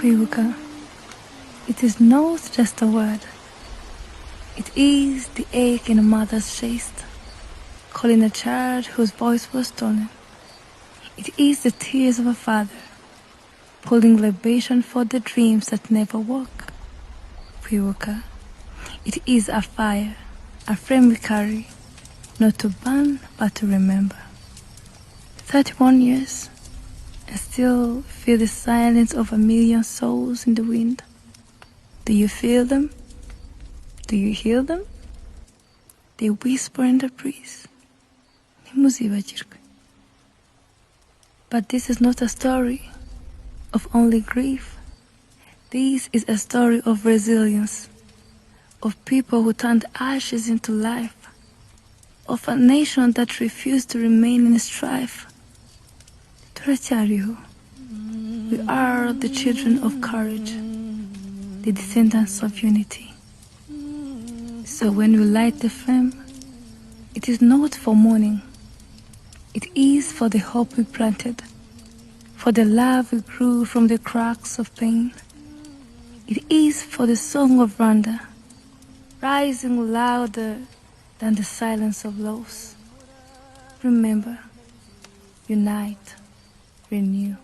Kwibuka. It is not just a word. It is the ache in a mother's chest, calling a child whose voice was stolen. It is the tears of a father, pulling libation for the dreams that never woke. Kwibuka. It is a fire, a flame we carry, not to burn, but to remember. 31 years, I still feel the silence of a million souls in the wind. Do you feel them? Do you hear them? They whisper in the breeze. Ntimuzibagirwe. But this is not a story of only grief. This is a story of resilience, of people who turned ashes into life, of a nation that refused to remain in strife. Turacyariho. We are the children of courage, the descendants of unity. So when we light the flame, it is not for mourning. It is for the hope we planted, for the love we grew from the cracks of pain. It is for the song of Rwanda, rising louder than the silence of loss. Remember, unite, renew.